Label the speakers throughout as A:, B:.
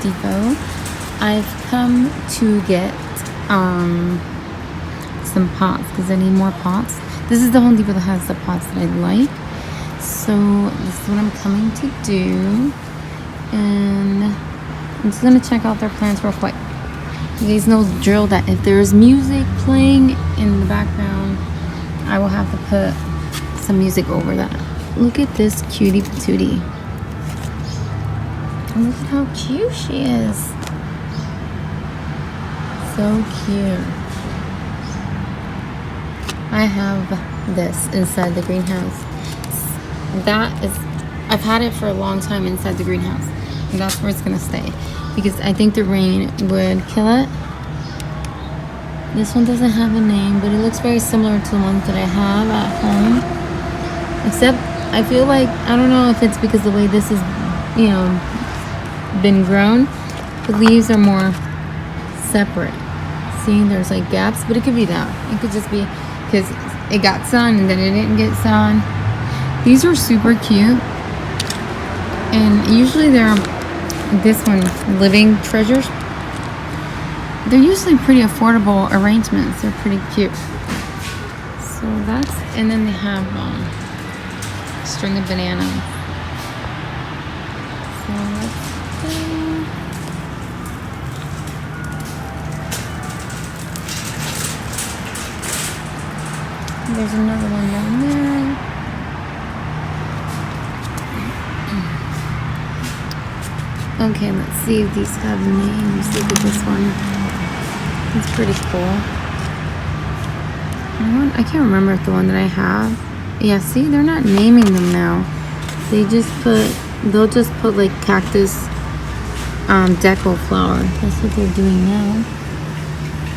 A: Depot. I've come to get some pots because I need more pots. This is the Home Depot that has the pots that I like. So this is what I'm coming to do. And I'm just gonna check out their plants real quick. You guys know the drill that if there's music playing in the background, I will have to put some music over that. Look at this cutie patootie. Look at how cute she is. So cute. I have this inside the greenhouse. I've had it for a long time inside the greenhouse. And that's where it's gonna stay. Because I think the rain would kill it. This one doesn't have a name, but it looks very similar to the ones that I have at home. Except, I feel like, I don't know if it's because the way this is, you know, been grown. The leaves are more separate. See, there's like gaps, but it could be that. It could just be because it got sun and then it didn't get sun. These are super cute. And usually they're, this one, Living Treasures. They're usually pretty affordable arrangements. They're pretty cute. So that's, and then they have a string of bananas. So let's see. There's another one down there. Okay, let's see if these have names. Look at this one. It's pretty cool. I can't remember if the one that I have. Yeah, see, they're not naming them now. They'll just put like cactus deco flower. That's what they're doing now.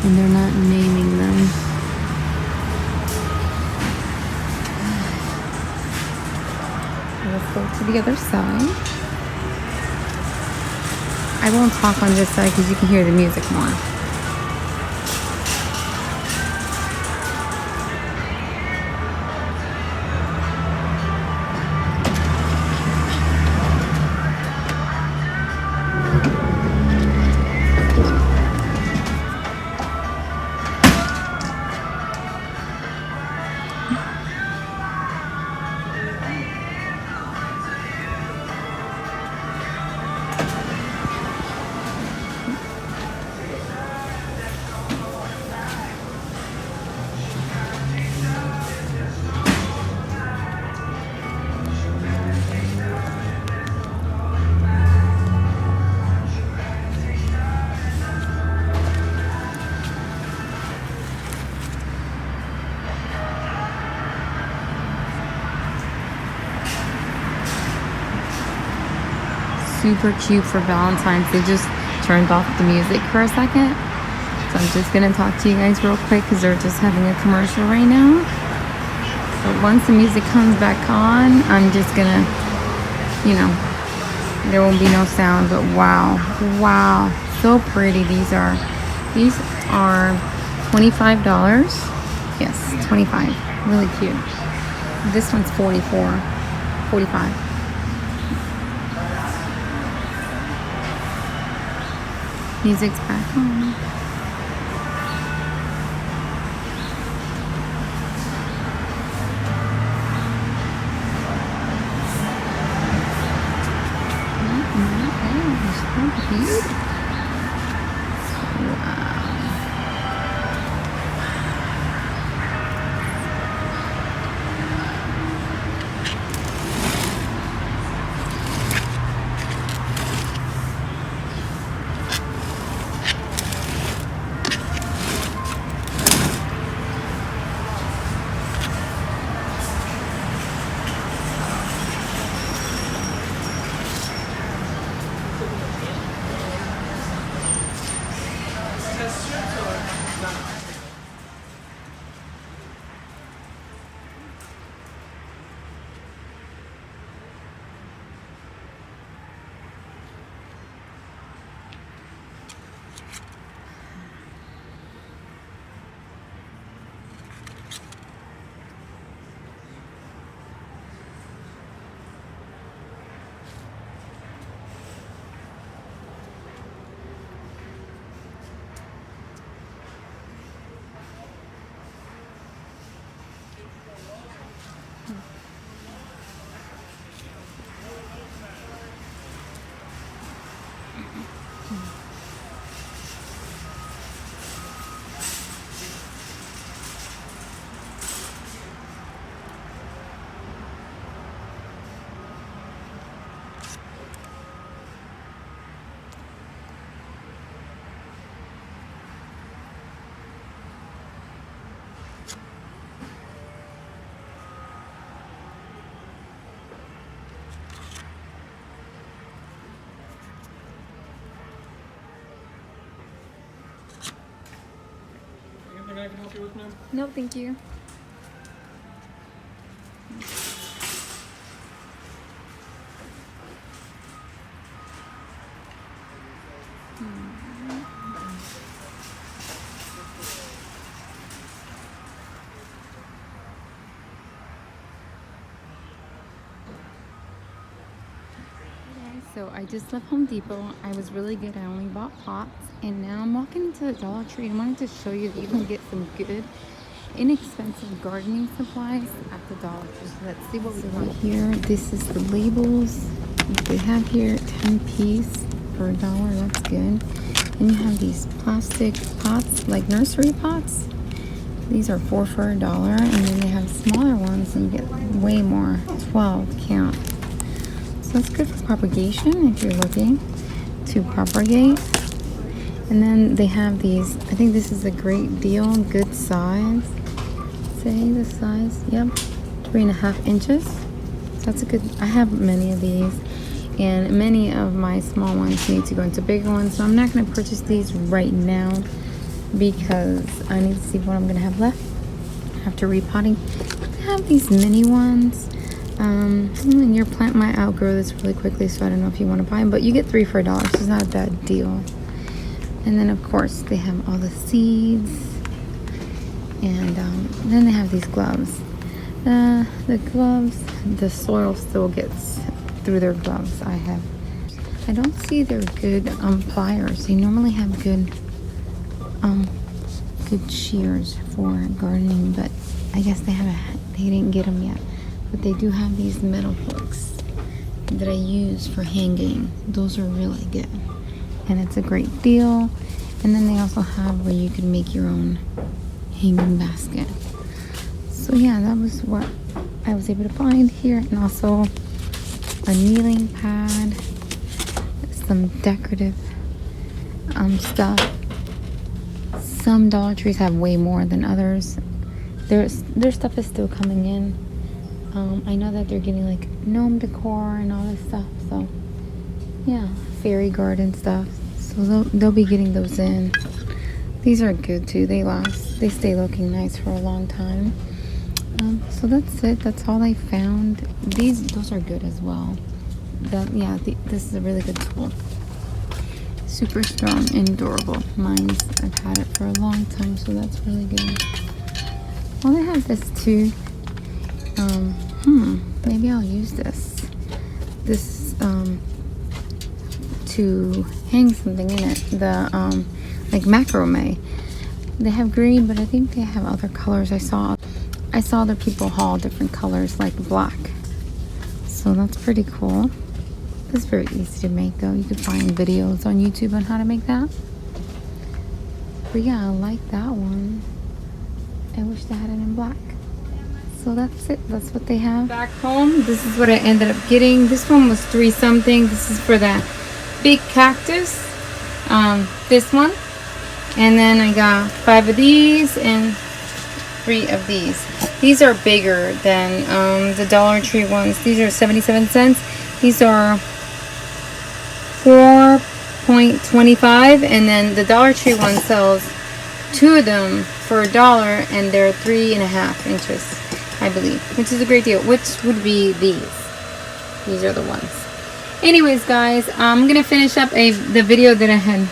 A: And they're not naming them. Let's go to the other side. I won't talk on this side because you can hear the music more. Super cute for Valentine's. They just turned off the music for a second. So I'm just going to talk to you guys real quick because they're just having a commercial right now. But once the music comes back on, I'm just going to, you know, there won't be no sound. But wow. Wow. So pretty these are. These are $25. Yes, $25. Really cute. This one's $45. Music's back on. So cute. Wow.
B: I can help you with, ma'am?
A: No, thank you. So I just left Home Depot. I was really good. I only bought pots, and now I'm walking into the Dollar Tree. I wanted to show you that you can get some good, inexpensive gardening supplies at the Dollar Tree. So let's see what we got here. This is the labels that they have here. 10 piece for $1. That's good. And you have these plastic pots, like nursery pots. These are 4 for $1, and then they have smaller ones and you get way more. 12 count. So that's good for propagation if you're looking to propagate. And then they have these, I think this is a great deal, good size. Say the size, yep, 3.5 inches. So that's a good, I have many of these. And many of my small ones need to go into bigger ones. So I'm not going to purchase these right now because I need to see what I'm going to have left after repotting. They have these mini ones. And your plant might outgrow this really quickly, so I don't know if you want to buy them, but you get 3 for $1, so it's not a bad deal. And then of course they have all the seeds, and then they have these gloves. The gloves, the soil still gets through their gloves. I don't see their good pliers. They normally have good good shears for gardening, but I guess they didn't get them yet. But they do have these metal hooks that I use for hanging. Those are really good. And it's a great deal. And then they also have where you can make your own hanging basket. So yeah, that was what I was able to find here. And also a kneeling pad, some decorative stuff. Some Dollar Trees have way more than others. Their stuff is still coming in. I know that they're getting like gnome decor and all this stuff, so yeah, fairy garden stuff. So they'll be getting those in. These are good too. They last. They stay looking nice for a long time. So that's it. That's all I found. Those are good as well. This is a really good tool. Super strong and durable. I've had it for a long time, so that's really good. Well, they have this too. Maybe I'll use this to hang something in it. Like macrame. They have green, but I think they have other colors. I saw other people haul different colors like black. So that's pretty cool. It's very easy to make though. You can find videos on YouTube on how to make that. But yeah, I like that one. I wish they had it in black. So that's it. That's what they have. Back home, this is what I ended up getting. This one was 3 something. This is for that big cactus. This one. And then I got 5 of these and 3 of these. These are bigger than the Dollar Tree ones. These are 77 cents. These are 4.25, and then the Dollar Tree one sells 2 of them for $1, and they're 3.5 inches. I believe, which is a great deal. Which would be these. These are the ones. Anyways, guys, I'm gonna finish up the video that I had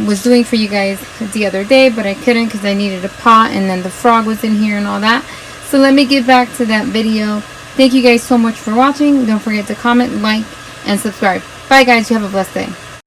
A: was doing for you guys the other day, but I couldn't because I needed a pot, and then the frog was in here and all that. So let me get back to that video. Thank you guys so much for watching. Don't forget to comment, like, and subscribe. Bye, guys. You have a blessed day.